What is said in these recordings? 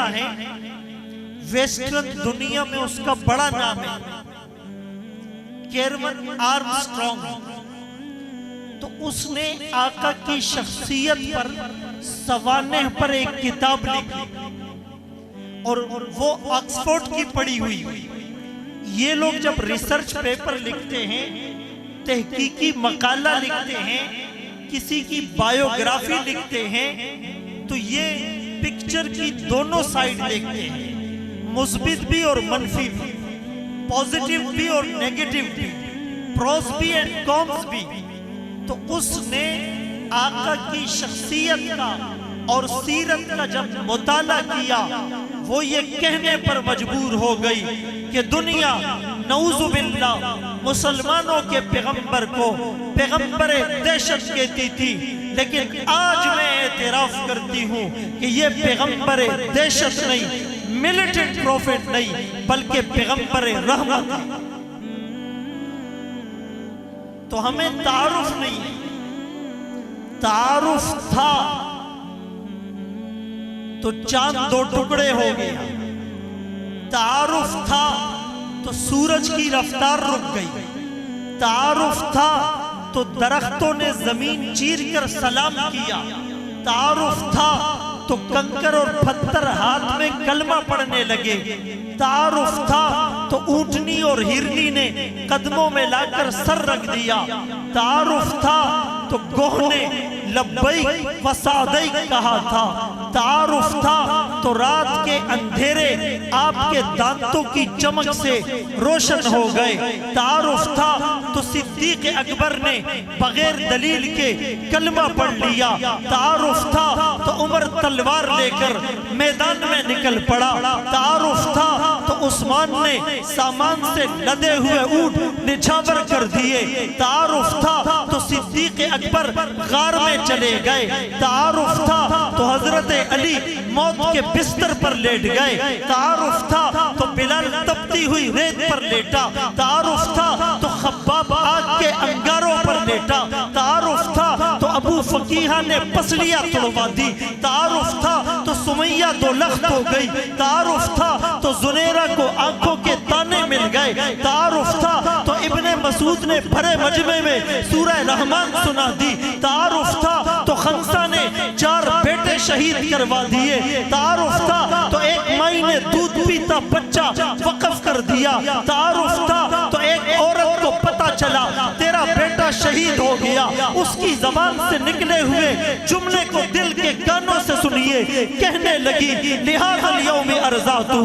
لکھا ہے ویسٹرن دنیا میں اس کا بڑا نام ہے کیروان آرمسٹرانگ. تو اس نے آقا کی شخصیت پر سوانح پر ایک کتاب لکھی اور وہ آکسفورڈ کی پڑھی ہوئی. یہ لوگ جب ریسرچ پیپر لکھتے ہیں، تحقیقی مقالہ لکھتے ہیں، کسی کی بایوگرافی لکھتے ہیں، تو یہ پکچر کی دونوں سائیڈ دیکھتے ہیں، مثبت بھی اور منفی بھی، پوزیٹیو بھی اور نیگیٹیو بھی، پروز بھی اور کونز بھی. تو اس نے آقا کی شخصیت کا اور سیرت کا جب مطالعہ کیا، وہ یہ کہنے پر مجبور ہو گئی کہ دنیا نعوذ باللہ مسلمانوں کے پیغمبر کو پیغمبر دہشت کہتی تھی، لیکن آج میں اعتراف کرتی ہوں کہ یہ پیغمبر دہشت نہیں، ملیٹنٹ پروفیٹ نہیں، بلکہ پیغمبر رحمت. تو ہمیں تعارف نہیں، تعارف تھا تو چاند دو ٹکڑے ہو گیا، تعارف تھا تو سورج کی رفتار رک گئی، تعارف تھا تو درختوں نے زمین چیر کر سلام کیا، تعارف تھا تو کنکر اور پتھر ہاتھ میں کلمہ پڑھنے لگے، تعارف تھا تو اونٹنی اور ہرنی نے قدموں میں لا کر سر رکھ دیا، تعارف تھا تو گوہ نے لبیک و سعدیک کہا تھا، تعارف تھا تو رات کے اندھیرے آپ کے دانتوں کی چمک سے روشن ہو گئے، تعارف تھا تو صدیق اکبر نے بغیر دلیل کے کلمہ پڑھ لیا، تعارف تھا تو عمر تلوار لے کر میدان میں نکل پڑا، تعارف تھا تو عثمان نے سامان سے لدے ہوئے اونٹ نچھاور کر دیے، تعارف تھا تو صدیق اکبر غار میں چلے گئے، تعارف تھا تو حضرت علی موت کے بستر پر لیٹ گئے، تعارف تھا تو بلال تپتی ہوئی ریت پر لیٹا، تعارف تھا تو خباب آگ کے انگاروں پر لیٹا، تعارف تھا تو ابو فقیہ نے پسلیاں توڑوا دی، تعارف تھا تو سمیہ دو لخت ہو گئی، تعارف تھا تو زنیرہ کو آنکھوں کے تانے مل گئے، تعارف تھا تو ابن مسعود نے بھرے مجمع میں سورہ رحمان سنا دی، تعارف تھا تو خنسہ نے 4 بیٹے شہید کروا دیے، تعارف تھا تو ایک مائی نے دودھ پیتا بچہ وقف کر دیا، تعارف تھا تو ایک عورت کو پتہ چلا تیرا بیٹا شہید ہو گیا، اس کی زبان سے نکلے ہوئے جملے کو دل کے کانوں سے سنیے، کہنے لگی لہذا اليوم ارزاتہ،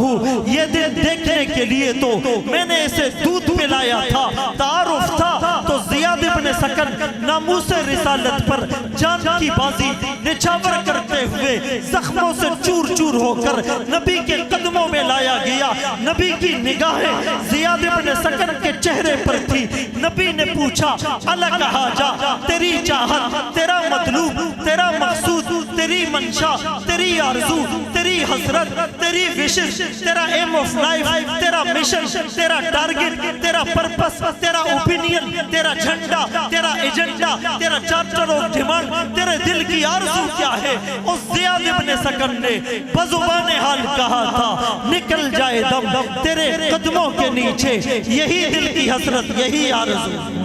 یہ دن دیکھنے کے لیے تو میں نے اسے دودھ پلایا تھا، تعارف تھا تو زیاد ابن سکن ناموس رسالت پر جان کی بازی نچھاور کرتے ہوئے زخموں سے چور چور ہو کر نبی کے قدموں میں لایا گیا، نبی کی نگاہیں زیاد ابن سکن کے چہرے پر تھی، نبی نے پوچھا اللہ کہا جا، تیری چاہت، تیرا مطلوب، تیرا مقصود، تیری منشا، تیری آرزو، تیری حسرت، تیری وشش، تیرا ایم آف لائف، تیرا مشن، تیرا ٹارگٹ، تیرا پرپس، تیرا اوپینین، تیرا جھنڈا، تیرا ایجنڈا، تیرا چارٹر آف ڈیمانڈ، تیرے دل کی آرزو کیا ہے؟ اس زیاد ابن سکن نے بزبان حال کہا تھا نکل جائے دم تیرے قدموں کے نیچے، یہی دل کی حسرت، یہی آرزو.